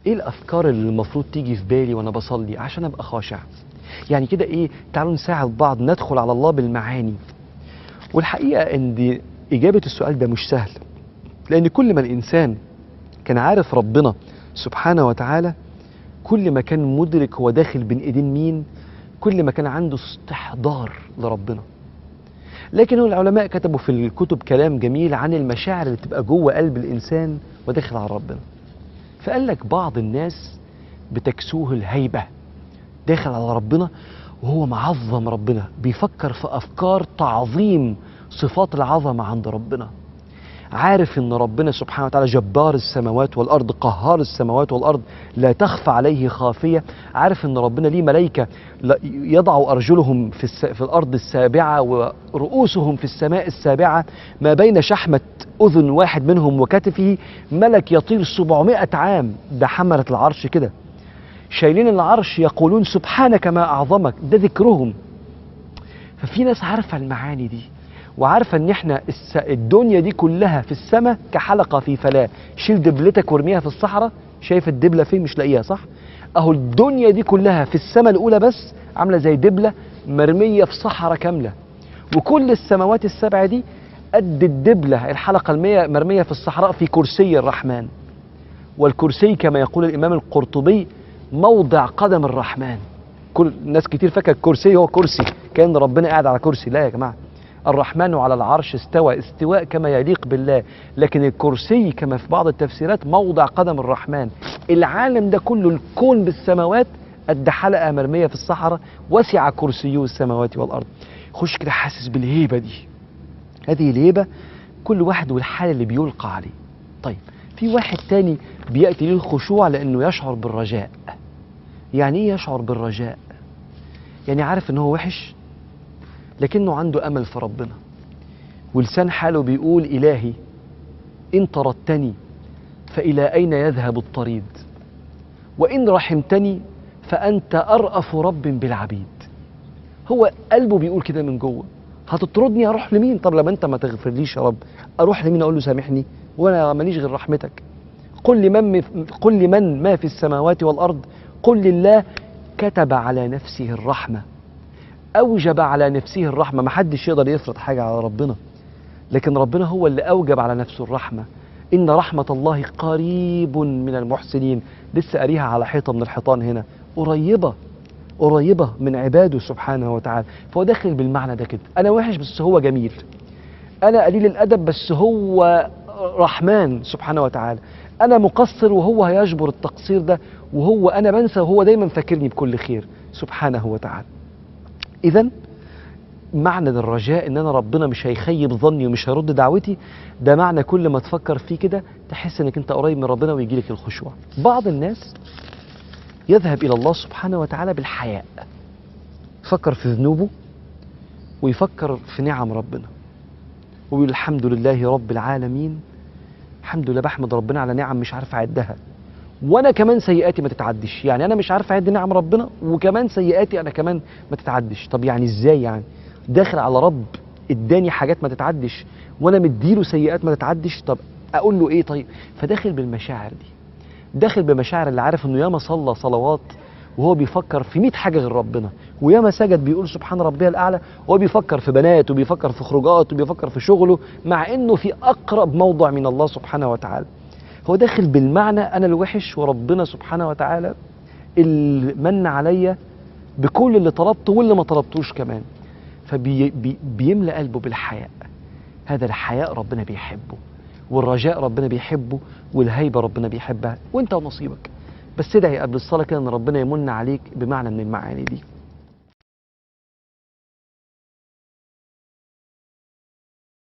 ايه الافكار اللي المفروض تيجي في بالي وانا بصلي عشان ابقى خاشع؟ يعني كده ايه، تعالوا نساعد بعض ندخل على الله بالمعاني. والحقيقة ان دي اجابة السؤال ده مش سهل، لان كل ما الانسان كان عارف ربنا سبحانه وتعالى، كل ما كان مدرك هو داخل بين ايدين مين، كل ما كان عنده استحضار لربنا. لكن العلماء كتبوا في الكتب كلام جميل عن المشاعر اللي بتبقى جوه قلب الانسان وداخل على ربنا. فقال لك بعض الناس بتكسوه الهيبة، داخل على ربنا وهو معظم ربنا، بيفكر في أفكار تعظيم صفات العظمة عند ربنا، عارف ان ربنا سبحانه وتعالى جبار السماوات والارض، قهار السماوات والارض، لا تخفى عليه خافيه، عارف ان ربنا ليه ملائكه يضعوا ارجلهم في الارض السابعه ورؤوسهم في السماء السابعه، ما بين شحمه اذن واحد منهم وكتفه ملك يطير 700 عام، ده حمله العرش كده شايلين العرش يقولون سبحانك ما اعظمك، ده ذكرهم. ففي ناس عارفه المعاني دي وعارفه ان احنا الدنيا دي كلها في السماء كحلقه في فلاه، شيل دبلتك وارميها في الصحراء، شايف الدبله فين؟ مش لاقيها، صح؟ اهو الدنيا دي كلها في السماء الاولى بس عامله زي دبله مرميه في صحراء كامله، وكل السماوات السبع دي قد الدبله الحلقه مرميه في الصحراء في كرسي الرحمن. والكرسي كما يقول الامام القرطبي موضع قدم الرحمن. كل ناس كتير فاكره الكرسي هو كرسي كأن ربنا قاعد على كرسي، لا يا جماعه، الرحمن على العرش استوى استواء كما يليق بالله، لكن الكرسي كما في بعض التفسيرات موضع قدم الرحمن. العالم ده كله، الكون بالسماوات قد حلقة مرمية في الصحراء، وسع كرسيه السماوات والأرض. خش كده حاسس بالهيبة دي، هذه الهيبة كل واحد والحال اللي بيلقى عليه. طيب في واحد تاني بيأتي له الخشوع لأنه يشعر بالرجاء. يعني ايه يشعر بالرجاء؟ يعني عارف ان هو وحش لكنه عنده أمل في ربنا، ولسان حاله بيقول إلهي إن طردتني فإلى أين يذهب الطريد، وإن رحمتني فأنت أرأف رب بالعبيد. هو قلبه بيقول كده من جوه، هتطردني أروح لمين؟ طب لما أنت ما تغفرليش يا رب أروح لمين أقول له سامحني وأنا ماليش غير رحمتك؟ قل لمن ما في السماوات والأرض، قل لله كتب على نفسه الرحمة، أوجب على نفسه الرحمة. ما حدش يقدر يفرض حاجة على ربنا، لكن ربنا هو اللي أوجب على نفسه الرحمة. إن رحمة الله قريب من المحسنين، لسه قاريها على حيطة من الحيطان هنا، قريبة من عباده سبحانه وتعالى. فهو داخل بالمعنى ده كده، أنا وحش بس هو جميل، أنا قليل الأدب بس هو رحمن سبحانه وتعالى، أنا مقصر وهو هيجبر التقصير ده، وهو أنا بنسى وهو دايما فاكرني بكل خير سبحانه وتعالى. إذن معنى الرجاء ان انا ربنا مش هيخيب ظني ومش هيرد دعوتي، ده معنى كل ما تفكر فيه كده تحس انك انت قريب من ربنا ويجي لك الخشوع. بعض الناس يذهب الى الله سبحانه وتعالى بالحياء، يفكر في ذنوبه ويفكر في نعم ربنا ويقول الحمد لله رب العالمين، الحمد لله بحمد ربنا على نعم مش عارف اعدها، وانا كمان سيئاتي ما تتعدش. يعني انا مش عارف اعد نعم ربنا وكمان سيئاتي انا كمان ما تتعدش. طب يعني ازاي؟ يعني داخل على رب اداني حاجات ما تتعدش وانا مديله سيئات ما تتعدش، طب اقول له ايه؟ طيب فداخل بالمشاعر دي، داخل بمشاعر اللي عارف انه ياما صلى صلوات وهو بيفكر في 100 حاجه غير ربنا، وياما سجد بيقول سبحان ربي الاعلى وهو بيفكر في بنات وبيفكر في خروجات وبيفكر في شغله، مع انه في اقرب موضع من الله سبحانه وتعالى. هو داخل بالمعنى انا الوحش وربنا سبحانه وتعالى اللي من عليا بكل اللي طلبته واللي ما طلبتوش كمان، فبيملأ قلبه بالحياء. هذا الحياء ربنا بيحبه، والرجاء ربنا بيحبه، والهيبة ربنا بيحبها، وانت ونصيبك. بس ادعي قبل الصلاة كده ان ربنا يمن عليك بمعنى من المعاني دي.